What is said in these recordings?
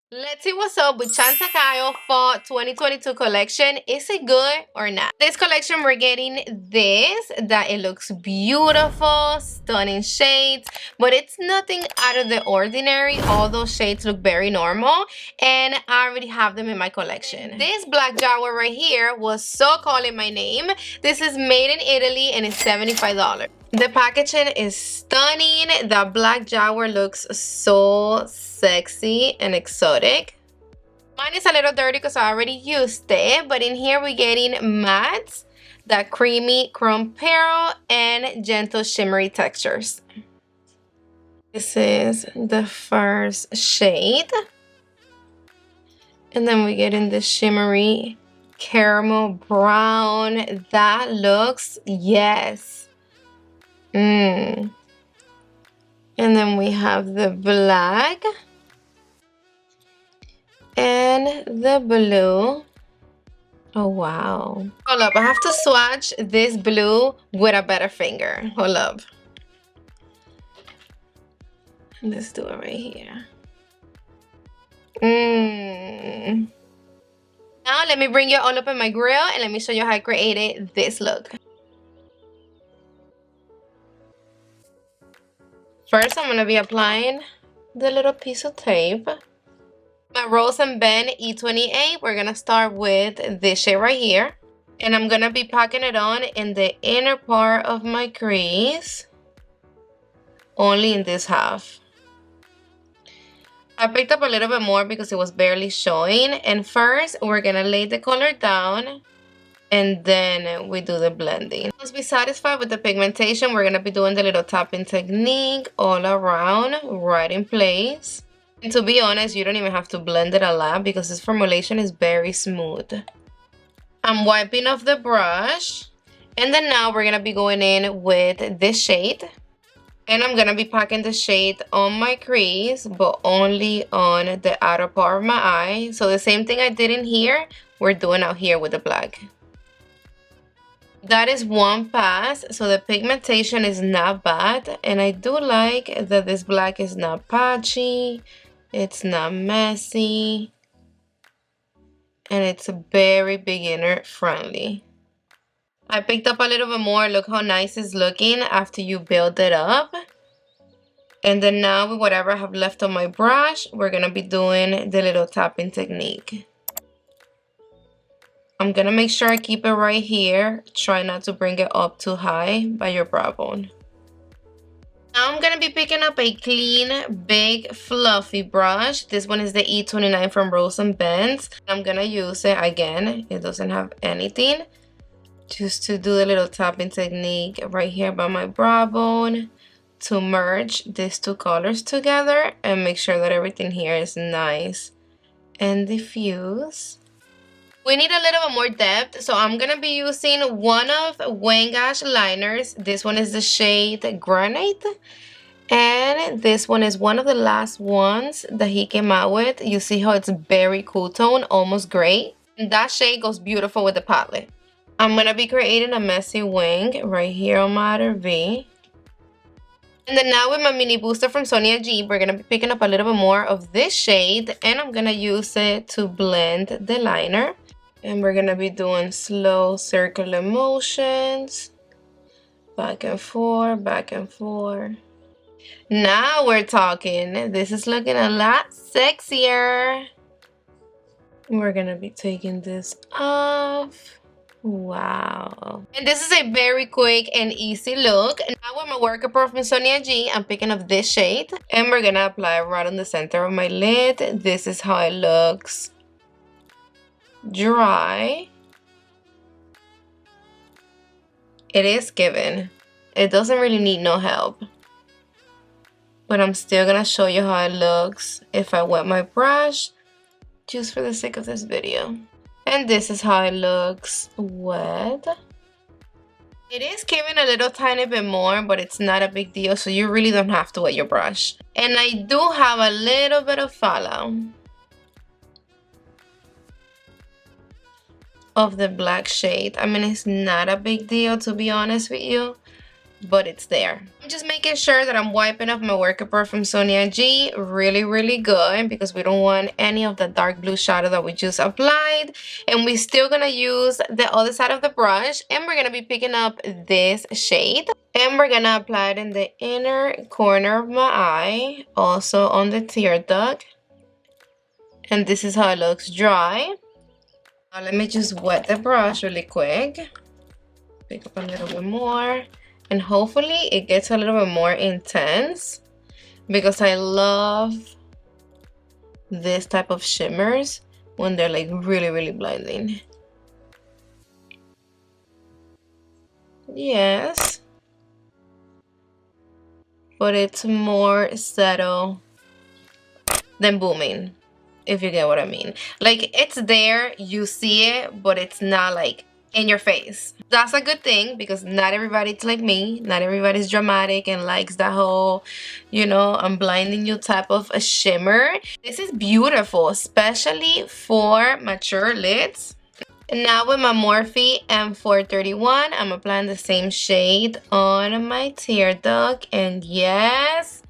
Let's see what's up with CHANTECAILLE Fall 2022 collection. Is it good or not? This collection, we're getting this, that it looks beautiful, stunning shades, but it's nothing out of the ordinary. All those shades look very normal, and I already have them in my collection. This black Jaguar right here was so calling my name. This is made in Italy, and it's $75. The packaging is stunning. The black Jaguar looks so sexy and exotic. Mine is a little dirty because I already used it, but in here we're getting mattes, that creamy chrome pearl, and gentle shimmery textures. This is the first shade. And then we get in the shimmery caramel brown. That looks, yes. And then we have the black and the blue. Oh wow. Hold up, I have to swatch this blue with a better finger. Hold up. Let's do it right here. Now let me bring you all up in my grill and let me show you how I created this look. First, I'm going to be applying the little piece of tape. My Rose and Ben E28, we're going to start with this shade right here. And I'm going to be packing it on in the inner part of my crease. Only in this half. I picked up a little bit more because it was barely showing. And first, we're going to lay the color down. And then we do the blending. Once we're satisfied with the pigmentation, we're going to be doing the little tapping technique all around, right in place. And to be honest, you don't even have to blend it a lot because this formulation is very smooth. I'm wiping off the brush. And then now we're going to be going in with this shade. And I'm going to be packing the shade on my crease, but only on the outer part of my eye. So the same thing I did in here, we're doing out here with the black. That is one pass, so the pigmentation is not bad, and I do like that this black is not patchy, it's not messy, and it's very beginner friendly. I picked up a little bit more. Look how nice it's looking after you build it up. And then now with whatever I have left on my brush, we're gonna be doing the little tapping technique. I'm gonna make sure I keep it right here. Try not to bring it up too high by your brow bone. Now I'm gonna be picking up a clean, big, fluffy brush. This one is the E29 from Rose and Ben's. I'm gonna use it again. It doesn't have anything. Just to do the little tapping technique right here by my brow bone to merge these two colors together and make sure that everything here is nice and diffuse. We need a little bit more depth, so I'm going to be using one of Wangash liners. This one is the shade Granite. And this one is one of the last ones that he came out with. You see how it's very cool tone, almost gray. And that shade goes beautiful with the palette. I'm going to be creating a messy wing right here on my outer V. And then now with my mini booster from Sonia G, we're going to be picking up a little bit more of this shade. And I'm going to use it to blend the liner. And we're going to be doing slow circular motions. Back and forth, back and forth. Now we're talking. This is looking a lot sexier. We're going to be taking this off. Wow. And this is a very quick and easy look. Now with my Worker Pro from Sonia G, I'm picking up this shade. And we're going to apply it right on the center of my lid. This is how it looks. Dry. It is given. It doesn't really need no help. But I'm still going to show you how it looks if I wet my brush. Just for the sake of this video. And this is how it looks wet. It is giving a little tiny bit more, but it's not a big deal, so you really don't have to wet your brush. And I do have a little bit of fallout of the black shade. I mean, it's not a big deal, to be honest with you. but it's there. I'm just making sure that I'm wiping off my work apart from Sonia G really good, because we don't want any of the dark blue shadow that we just applied. And we're still gonna use the other side of the brush, and we're gonna be picking up this shade, and we're gonna apply it in the inner corner of my eye, also on the tear duct. And this is how it looks dry. Now let me just wet the brush really quick. Pick up a little bit more. And hopefully it gets a little bit more intense, because I love this type of shimmers when they're like really blinding. Yes. But it's more subtle than booming, if you get what I mean. Like, it's there, you see it, but it's not like in your face. That's a good thing, because not everybody's like me. Not everybody's dramatic and likes that whole, you know, I'm blinding you type of a shimmer. This is beautiful, especially for mature lids. And now with my Morphe M431, I'm applying the same shade on my tear duct, and yes,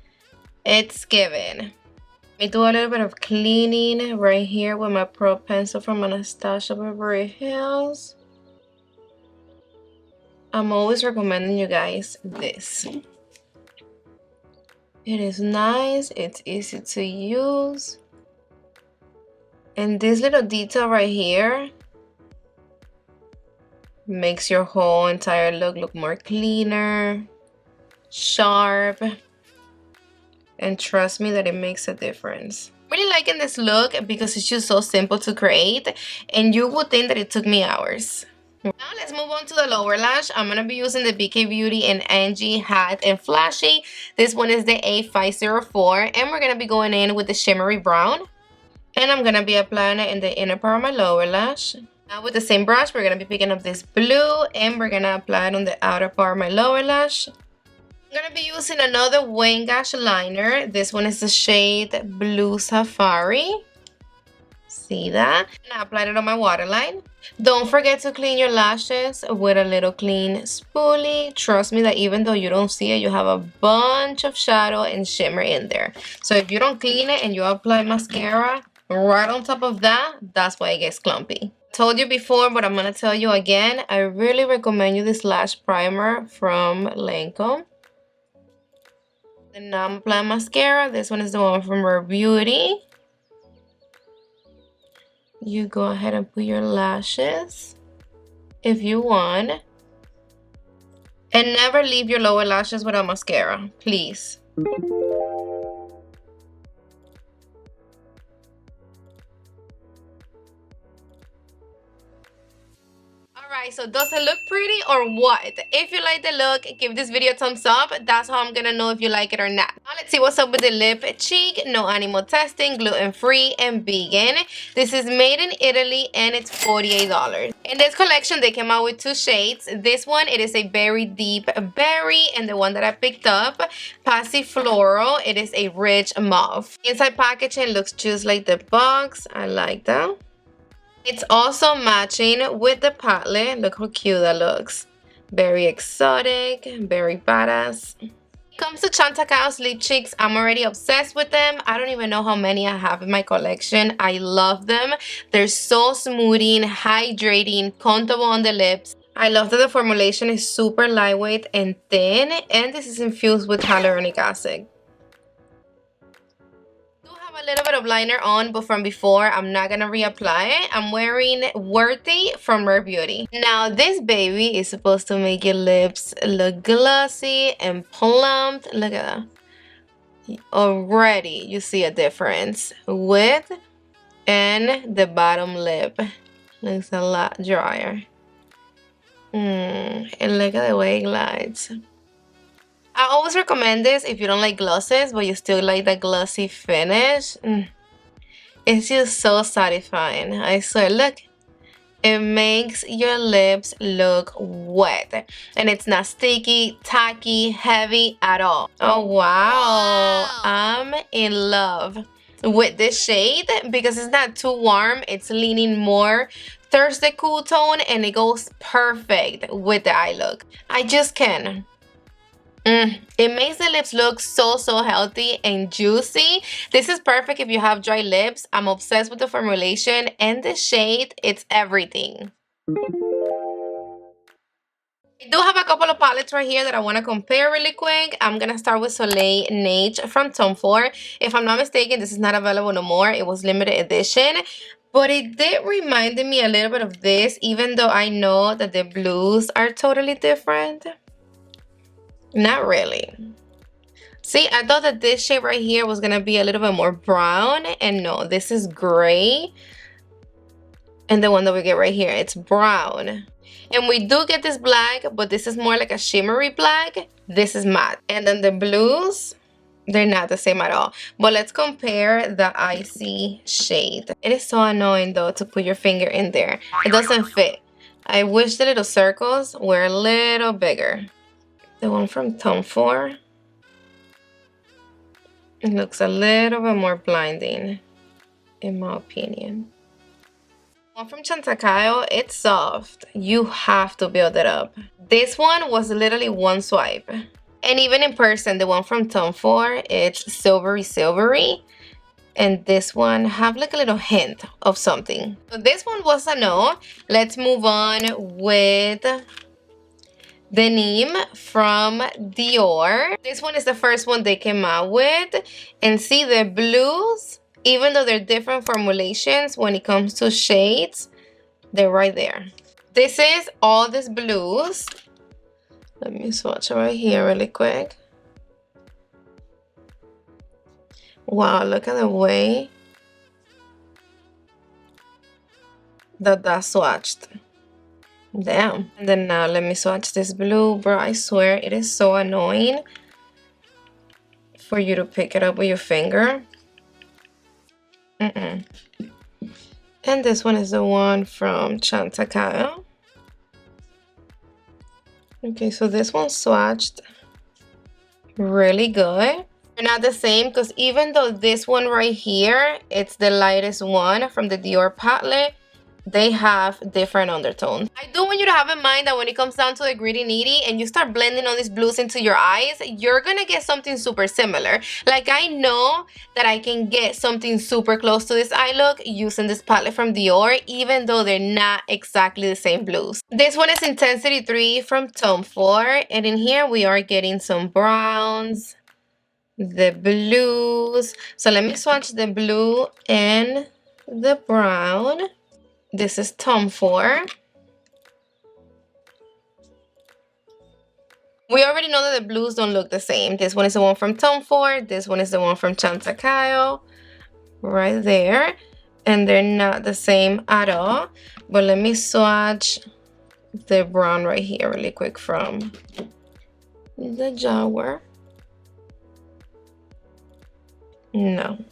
it's giving. Let me do a little bit of cleaning right here with my Pro Pencil from Anastasia Beverly Hills. I'm always recommending you guys this. It is nice, it's easy to use. And this little detail right here makes your whole entire look more cleaner, sharp, and trust me that it makes a difference. Really liking this look because it's just so simple to create, and you would think that it took me hours. Now let's move on to the lower lash. I'm going to be using the BK Beauty and Angie Hat and Flashy. This one is the A504, and we're going to be going in with the shimmery brown. And I'm going to be applying it in the inner part of my lower lash. Now with the same brush, we're going to be picking up this blue, and we're going to apply it on the outer part of my lower lash. I'm going to be using another Wayne Gash liner. This one is the shade Blue Safari. See that? And I applied it on my waterline. Don't forget to clean your lashes with a little clean spoolie. Trust me that even though you don't see it, you have a bunch of shadow and shimmer in there. So if you don't clean it and you apply mascara right on top of that, that's why it gets clumpy. Told you before, but I'm going to tell you again. I really recommend you this lash primer from Lancome. And now I'm applying mascara. This one is the one from Rare Beauty. You go ahead and put your lashes if you want. And never leave your lower lashes without mascara, please. Alright, so does it look pretty or what? If you like the look, give this video a thumbs up. That's how I'm gonna know if you like it or not. Now let's see what's up with the lip cheek. No animal testing, gluten-free, and vegan. This is made in Italy and it's $48. In this collection, they came out with two shades. This one, it is a very deep berry, and the one that I picked up, Passifloro, it is a rich mauve. Inside packaging looks just like the box. I like that. It's also matching with the palette. Look how cute that looks. Very exotic, very badass. When it comes to Chantecaille's lip cheeks, I'm already obsessed with them. I don't even know how many I have in my collection. I love them. They're so smoothing, hydrating, comfortable on the lips. I love that the formulation is super lightweight and thin, and this is infused with hyaluronic acid. A little bit of liner on, but from before, I'm not gonna reapply it. I'm wearing Worthy from Rare Beauty. Now this baby is supposed to make your lips look glossy and plump. Look at that. Already you see a difference with and the bottom lip looks a lot drier. And look at the way it glides. I always recommend this if you don't like glosses, but you still like the glossy finish. It's just so satisfying. I swear, look. It makes your lips look wet. And it's not sticky, tacky, heavy at all. Oh, wow. I'm in love with this shade because it's not too warm. It's leaning more Thursday cool tone, and it goes perfect with the eye look. I just can't. It makes the lips look so healthy and juicy. This is perfect if you have dry lips. I'm obsessed with the formulation and the shade. It's everything. I do have a couple of palettes right here that I want to compare really quick. I'm going to start with Soleil Neige from Tom Ford. If I'm not mistaken, this is not available no more. It was limited edition. But it did remind me a little bit of this, even though I know that the blues are totally different. Not really. See, I thought that this shade right here was going to be a little bit more brown. And no, this is gray. And the one that we get right here, it's brown. And we do get this black, but this is more like a shimmery black. This is matte. And then the blues, they're not the same at all. But let's compare the icy shade. It is so annoying though to put your finger in there. It doesn't fit. I wish the little circles were a little bigger. The one from Tom Ford, it looks a little bit more blinding, in my opinion. One from CHANTECAILLE, it's soft. You have to build it up. This one was literally one swipe. And even in person, the one from Tom Ford, it's silvery. And this one have like a little hint of something. So this one was a no. Let's move on with the Nîmes from Dior. This one is the first one they came out with. And see the blues? Even though they're different formulations when it comes to shades, they're right there. This is all these blues. Let me swatch it right here really quick. Wow, look at the way that that's swatched. Damn. And then now let me swatch this blue. Bro, I swear it is so annoying for you to pick it up with your finger. And this one is the one from CHANTECAILLE. Okay, so this one's swatched really good. They're not the same because even though this one right here, it's the lightest one from the Dior palette, they have different undertones. I do want you to have in mind that when it comes down to the gritty nitty and you start blending all these blues into your eyes, you're gonna get something super similar. Like I know that I can get something super close to this eye look using this palette from Dior, even though they're not exactly the same blues. This one is Intensity 3 from Tom Ford, and in here we are getting some browns, the blues. So let me swatch the blue and the brown. This is Tom Ford. We already know that the blues don't look the same. This one is the one from Tom Ford. This one is the one from CHANTECAILLE. Right there. And they're not the same at all. But let me swatch the brown right here really quick from the Jaguar. No.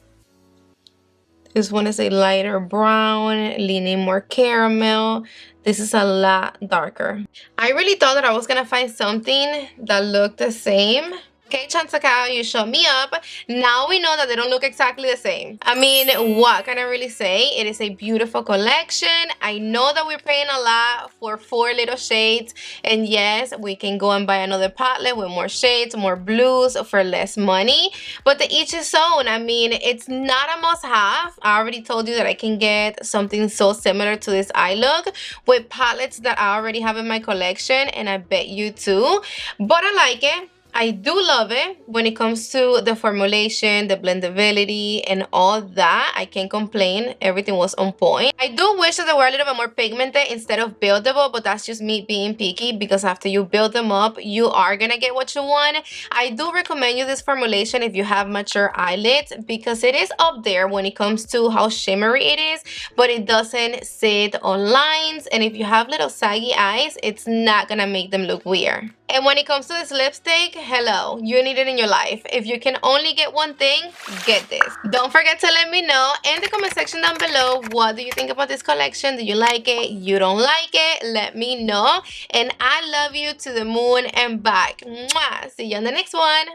This one is a lighter brown, leaning more caramel. This is a lot darker. I really thought that I was gonna find something that looked the same. Okay, CHANTECAILLE, you showed me up. Now we know that they don't look exactly the same. I mean, what can I really say? It is a beautiful collection. I know that we're paying a lot for 4 little shades. And yes, we can go and buy another palette with more shades, more blues for less money. But to each his own. I mean, it's not a must-have. I already told you that I can get something so similar to this eye look with palettes that I already have in my collection. And I bet you too. But I like it. I do love it when it comes to the formulation, the blendability, and all that. I can't complain. Everything was on point. I do wish that they were a little bit more pigmented instead of buildable, but that's just me being picky because after you build them up, you are gonna get what you want. I do recommend you this formulation if you have mature eyelids because it is up there when it comes to how shimmery it is, but it doesn't sit on lines. And if you have little saggy eyes, it's not gonna make them look weird. And when it comes to this lipstick, hello, you need it in your life. If you can only get one thing, get this. Don't forget to let me know in the comment section down below, what do you think about this collection? Do you like it? You don't like it? Let me know. And I love you to the moon and back. Mwah! See you on the next one.